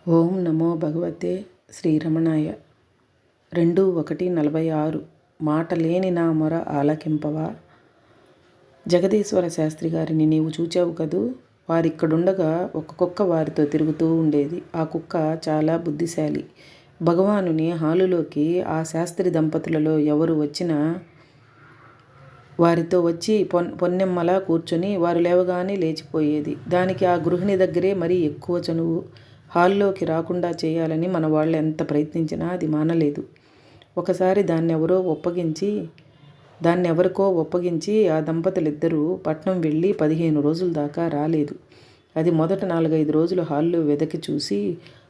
ఓం నమో భగవతే శ్రీరమణాయ. 2:1:46 మాట లేని నా మొర ఆలకింపవా. జగదీశ్వర శాస్త్రి గారిని నీవు చూచావు కదూ. వారిక్కడుండగా ఒక కుక్క వారితో తిరుగుతూ ఉండేది. ఆ కుక్క చాలా బుద్ధిశాలి. భగవానుని హాలులోకి ఆ శాస్త్రి దంపతులలో ఎవరు వచ్చినా వారితో వచ్చి పొన్నెమ్మలా కూర్చొని వారు లేవగానే లేచిపోయేది. దానికి ఆ గృహిణి దగ్గరే మరీ ఎక్కువ చనువు. హాల్లోకి రాకుండా చేయాలని మన వాళ్ళు ఎంత ప్రయత్నించినా అది మానలేదు. ఒకసారి దాన్నెవరికో ఒప్పగించి ఆ దంపతులిద్దరూ పట్నం వెళ్ళి 15 రోజుల దాకా రాలేదు. అది మొదట 4-5 రోజులు హాల్లో వెదకి చూసి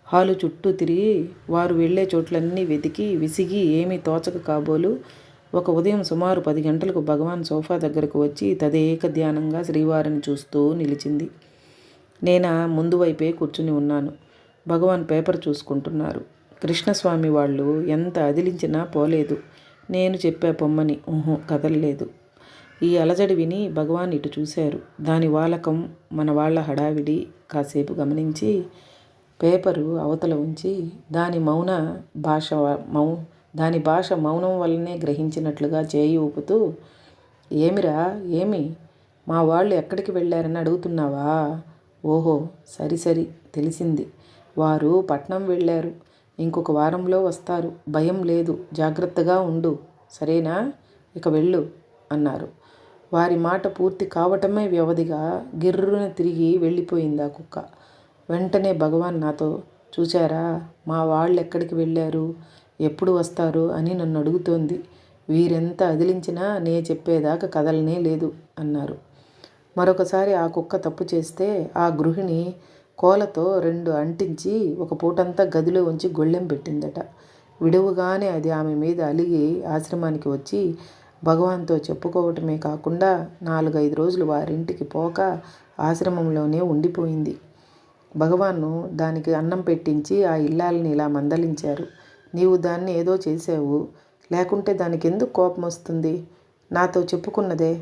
హాలు చుట్టూ తిరిగి వారు వెళ్ళే చోట్లన్నీ వెతికి విసిగి ఏమీ తోచక కాబోలు ఒక ఉదయం సుమారు 10 గంటలకు భగవాన్ సోఫా దగ్గరకు వచ్చి తదేక ధ్యానంగా శ్రీవారిని చూస్తూ నిలిచింది. నేనా ముందు వైపే కూర్చుని ఉన్నాను. భగవాన్ పేపర్ చూసుకుంటున్నారు. కృష్ణస్వామి వాళ్ళు ఎంత అదిలించినా పోలేదు. నేను చెప్పా పొమ్మని. కదలలేదు. ఈ అలజడి విని భగవాన్ ఇటు చూశారు. దాని వాలకం, మన వాళ్ళ హడావిడి కాసేపు గమనించి పేపరు అవతల ఉంచి దాని భాష మౌనం వల్లనే గ్రహించినట్లుగా చేయి ఊపుతూ, ఏమిరా ఏమి, మా వాళ్ళు ఎక్కడికి వెళ్ళారని అడుగుతున్నావా? ఓహో, సరి తెలిసింది. వారు పట్నం వెళ్ళారు. ఇంకొక వారంలో వస్తారు. భయం లేదు, జాగ్రత్తగా ఉండు, సరేనా? ఇక వెళ్ళు అన్నారు. వారి మాట పూర్తి కావటమే వ్యవధిగా గిర్రున తిరిగి వెళ్ళిపోయింది ఆ కుక్క. వెంటనే భగవాన్ నాతో, చూచారా, మా వాళ్ళు ఎక్కడికి వెళ్ళారు, ఎప్పుడు వస్తారు అని నన్ను అడుగుతోంది. వీరెంత అదిలించినా నే చెప్పేదాకా కదలనే లేదు అన్నారు. మరొకసారి ఆ కుక్క తప్పు చేస్తే ఆ గృహిణి కోలతో 2 అంటించి ఒక పూటంతా గదిలో ఉంచి గొళ్ళెం పెట్టిందట. విడువగానే అది ఆమె మీద అలిగి ఆశ్రమానికి వచ్చి భగవాన్తో చెప్పుకోవటమే కాకుండా 4-5 రోజులు వారింటికి పోక ఆశ్రమంలోనే ఉండిపోయింది. భగవాను దానికి అన్నం పెట్టించి ఆ ఇల్లాలని ఇలా మందలించారు. నీవు దాన్ని ఏదో చేసావు, లేకుంటే దానికి ఎందుకు కోపం వస్తుంది? నాతో చెప్పుకున్నదే,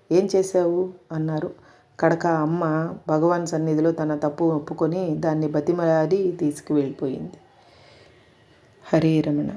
ఏం చేశావు అన్నారు. కడక అమ్మ భగవాన్ సన్నిధిలో తన తప్పు ఒప్పుకొని దాన్ని బతిమలాడి తీసుకువెళ్ళిపోయింది. హరే రమణ.